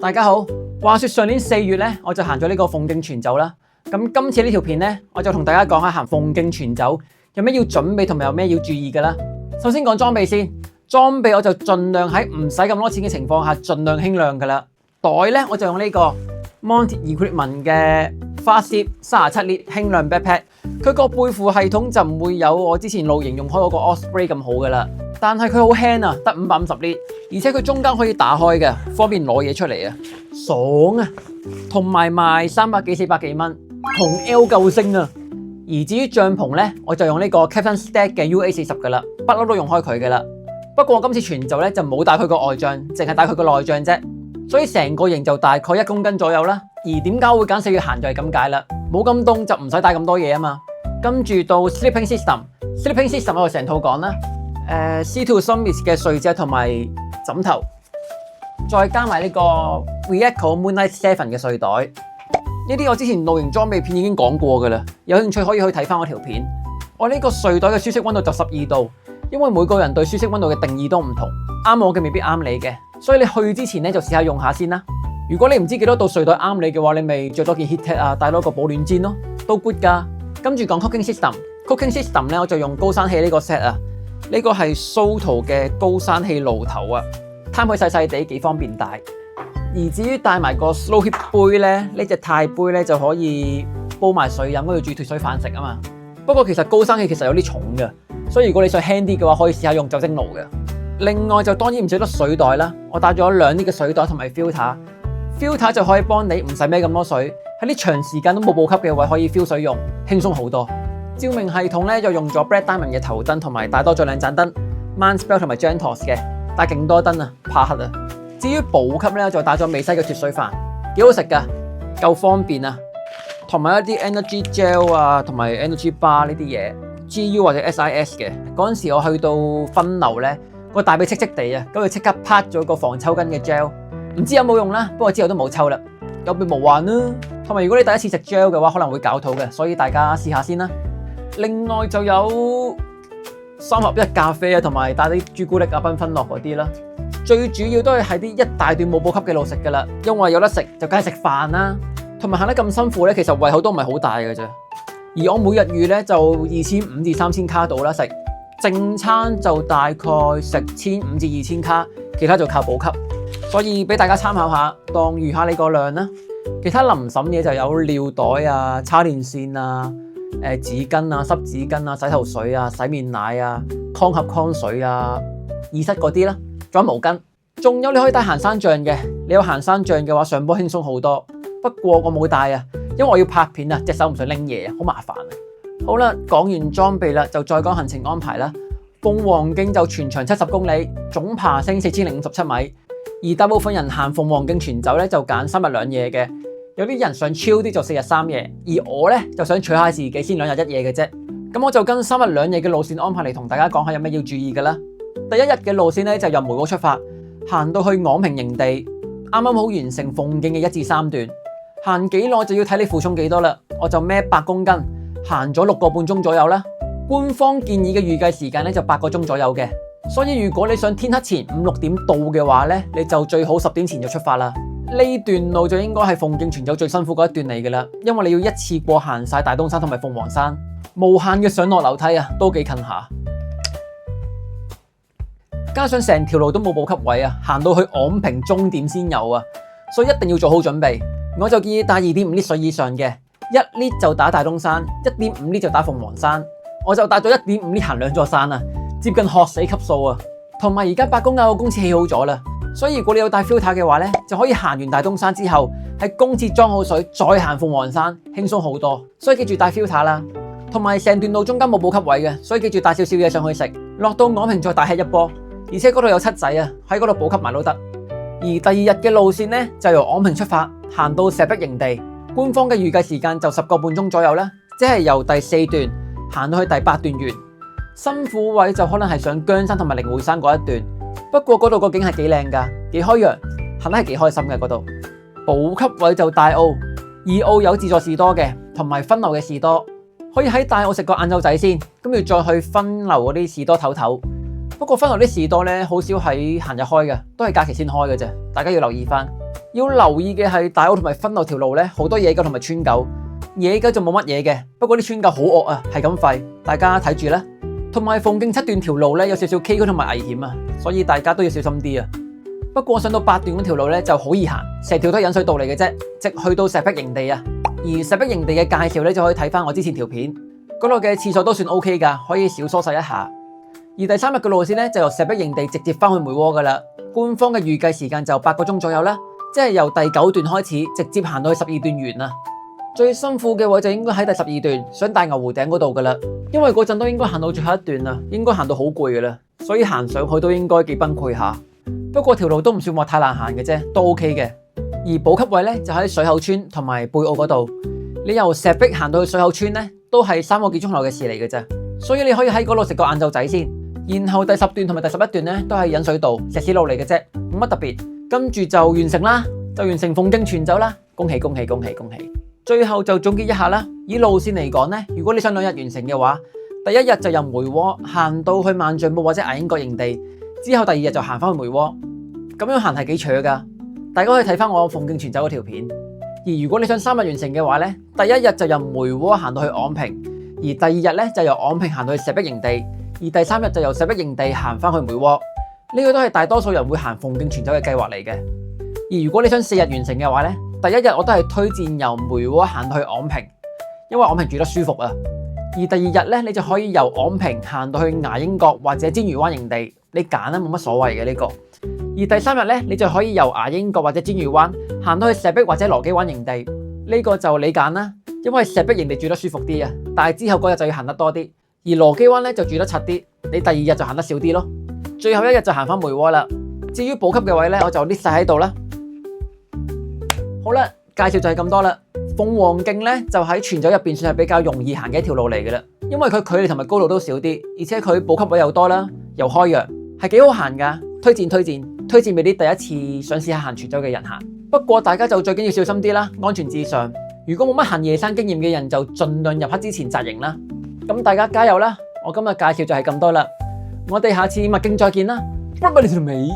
大家好，話說上年4月咧，我就行咗呢個鳳徑全走啦。咁今次呢條片咧，我就同大家講下行鳳徑全走有咩要準備同埋有咩要注意噶啦。首先講裝備先，裝備我就盡量喺唔使咁多錢嘅情況下，盡量輕量噶啦。袋咧我就用呢個 Monty Equipment 嘅 Fast-Zip 37 Lit 輕量 backpack， 佢個背負系統就唔會有我之前露營用開嗰個 Osprey 咁好噶啦。但係佢好輕啊，得550 lit，而且佢中間可以打開嘅，方便攞嘢出嚟啊，爽啊！同埋賣300幾400幾蚊，同 L 夠升啊！而至於帳篷咧，我就用呢個 Captain Stack 嘅 UA40噶啦，不嬲都用開佢噶啦。不過我今次全走咧就冇帶佢個外帳，淨係帶佢個內帳啫，所以成個營就大概1公斤左右啦。而點解會揀4月行就係咁解啦，冇咁凍就唔使帶咁多嘢啊嘛。跟住到 Sleeping System 我就成套講啦。C2 Summit 嘅睡枕同埋枕頭，再加埋呢個 Reaco Moonlight 7嘅睡袋，呢啲我之前露營裝備片已經講過噶啦，有興趣可以去睇翻我條片。我呢個睡袋嘅舒適溫度就12度，因為每個人對舒適溫度嘅定義都唔同，啱我嘅未必啱你嘅，所以你去之前咧就試下用下先啦。如果你唔知幾多度睡袋啱你嘅話，你咪着多件 heattech 啊，帶多個保暖氈咯，都 good 噶。跟住講 Cooking System 咧，我就用高山氣呢個 set 啊。呢個係 Soto 嘅高山氣爐頭啊，攤佢細細地幾方便帶。而至於帶埋個 Slow Heat 杯咧，呢隻鈦杯咧就可以煲埋水飲，跟住煮脫水飯食啊嘛。不過其實高山氣其實有啲重嘅，所以如果你想輕啲嘅話，可以試下用酒精爐嘅。另外就當然唔少得水袋啦，我帶咗2 Lit 嘅水袋同埋 filter 就可以幫你唔使孭咁多水，喺啲長時間都冇補給嘅位可以 fill 水用，輕鬆好多。照明系統咧就用咗 Black Diamond 嘅頭燈，同埋帶多咗2盞燈 Mansbell 同埋 Gentos 嘅，帶勁多燈啊，怕黑啊。至於補給咧，我就帶咗美西嘅脫水飯，幾好食噶，夠方便啊。同埋一啲 Energy Gel 啊，同埋 Energy Bar 呢啲嘢 ，GU 或者 SIS 嘅。嗰陣時我去到分流咧，個大髀戚戚地啊，咁就即刻拍咗個防抽筋嘅 gel， 唔知有冇用啦，不過之後都冇抽啦，有備無患啦。同埋如果你第一次食 gel 嘅話，可能會搞肚嘅，所以大家試下先啦。另外就有3合1咖啡啊，同埋帶啲朱古力啊、繽紛樂嗰啲啦。最主要都係喺啲一大段冇補給嘅路食噶啦，因為有得食就梗係食飯啦。同埋行得咁辛苦咧，其實胃口都唔係好大嘅啫。而我每日預咧就2500至3000卡度啦，食正餐就大概食1500至2000卡，其他就靠補給。所以俾大家參考下，當預下呢個量啦。其他臨審嘢就有尿袋啊、叉電線啊。紙巾啊、濕紙巾啊、洗頭水啊、洗面奶啊、康盒康水啊、耳塞嗰啲啦，仲有毛巾，仲有你可以帶行山杖嘅。你有行山杖嘅話，上坡輕鬆好多。不過我冇帶啊，因為我要拍片啊，隻手唔想拎嘢啊，好麻煩啊。好啦，講完裝備啦，就再講行程安排啦。鳳凰徑就全長70公里，總爬升4057米。而大部分人行鳳凰徑全走咧，就揀3日2夜嘅。有啲人想超啲就4日3夜，而我咧就想取下自己先2日1夜嘅啫。咁我就跟3日2夜嘅路線安排嚟同大家講下有咩要注意噶啦。第1日嘅路線咧就由梅窩出發，行到去昂坪營地，啱啱好完成鳳徑嘅1至3段。行幾耐就要睇你負重幾多啦。我就孭8公斤，行咗6個半鐘左右啦。官方建議嘅預計時間咧就8個鐘左右嘅，所以如果你想天黑前5、6點到嘅話咧，你就最好10點前就出發啦。呢段路就應該係鳳徑全走最辛苦嗰一段嚟嘅啦，因為你要一次過行晒大東山同埋鳳凰山，無限嘅上落樓梯啊，都幾近下。加上成條路都冇補給位啊，行到去昂坪終點先有啊，所以一定要做好準備。我就建議帶2.5 Lit 水以上嘅，1 Lit 就打大東山，1.5 Lit 就打鳳凰山。我就帶咗1.5 Lit 行2座山啊，接近渴死級數啊。同埋而家8公里個公廁起好咗啦。所以如果你有帶 filter 嘅話咧，就可以行完大東山之後喺公廁裝好水，再行鳳凰山，輕鬆好多。所以記住帶 filter 啦，同埋成段路中間冇補給位嘅，所以記住帶少少嘢上去食。落到昂坪再大吃一波，而且嗰度有七仔啊，喺嗰度補給埋都得。而第2日嘅路線咧，就由昂坪出發，行到石壁營地。官方嘅預計時間就10個半鐘左右啦，即係由第4段行到去第8段完。辛苦位就可能係上姜山同埋靈會山嗰一段。不過嗰度個景係幾靚㗎，幾開揚，行得係幾開心嘅嗰度。補給位就大澳，2澳有自助士多嘅，同埋分流嘅士多，可以喺大澳食個晏晝仔先，跟住再去分流嗰啲士多唞唞。不過分流啲士多咧，好少喺閒日開嘅，都係假期先開嘅啫，大家要留意翻。要留意嘅係大澳同埋分流條路咧，好多野狗同埋村狗，野狗就冇乜嘢嘅，不過啲村狗好惡啊，係咁吠，大家睇住啦。同埋鳳徑7段條路咧有少少崎嶇同埋危險啊，所以大家都要小心啲啊。不過上到8段嗰條路咧就好易行，成條都係引水道嚟嘅啫，直去到石壁營地啊。而石壁營地嘅介紹咧就可以睇翻我之前條片，嗰度嘅廁所都算 OK 噶，可以小梳洗一下。而第3日嘅路線咧就由石壁營地直接翻去梅窩噶啦，官方嘅預計時間就8個鐘左右啦，即係由第9段開始直接行到去12段完啊。最辛苦嘅位就應該喺第12段上大牛湖頂嗰度噶啦，因為嗰陣都應該行到最後一段啦，應該行到好攰噶啦，所以行上去都應該幾崩潰下。不過條路都唔算話太難行嘅啫，都 OK 嘅。而補給位咧就喺水口村同埋貝澳嗰度，你由石壁行到去水口村咧都係3個幾鐘頭嘅事嚟嘅啫，所以你可以喺嗰度食個晏晝仔先。然後第10段同埋第11段咧都係引水道石屎路嚟嘅啫，冇乜特別。跟住就完成啦，就完成鳳徑全走啦，恭喜恭喜恭喜恭喜！最後就總結一下啦，以路線嚟講咧，如果你想2日完成嘅話，第1日就由梅窩行到去萬象埔或者牙鷹角營地，之後第2日就行翻去梅窩，咁樣行係幾長噶，大家可以睇翻我鳳徑全走嗰條片。而如果你想3日完成嘅話咧，第1日就由梅窩行到去昂坪，而第2日咧就由昂坪行到去石壁營地，而第3日就由石壁營地行翻去梅窩。呢個都係大多數人會行鳳徑全走嘅計劃嚟嘅。而如果你想4日完成嘅話咧，第1日我都係推薦由梅窩行到去昂坪，因為昂坪住得舒服啊。而第2日咧，你就可以由昂坪行到去牙鷹角或者煎魚灣營地，你揀啦，冇乜所謂嘅呢個。而第3日咧，你就可以由牙鷹角或者煎魚灣行到去石壁或者羅基灣營地，呢個就你揀啦，因為石壁營地住得舒服啲啊，但係之後嗰日就要行得多啲。而羅基灣咧就住得柒啲，你第2日就行得少啲咯。最後1日就行翻梅窩啦。至於補給嘅位咧，我就 list 晒喺度啦。好啦，介紹就係咁多啦。鳳凰徑咧就喺全走入邊算係比較容易行嘅一條路嚟嘅啦，因為佢距離同埋高度都少啲，而且佢補給位又多啦，又開揚，係幾好行噶。推薦俾啲第一次想試下行全走嘅人行。不過大家就最緊要小心啲啦，安全至上。如果冇乜行夜山經驗嘅人就盡量入黑之前紮營啦。咁大家加油啦！我今日介紹就係咁多啦，我哋下次墨徑再見啦，拜拜你條尾。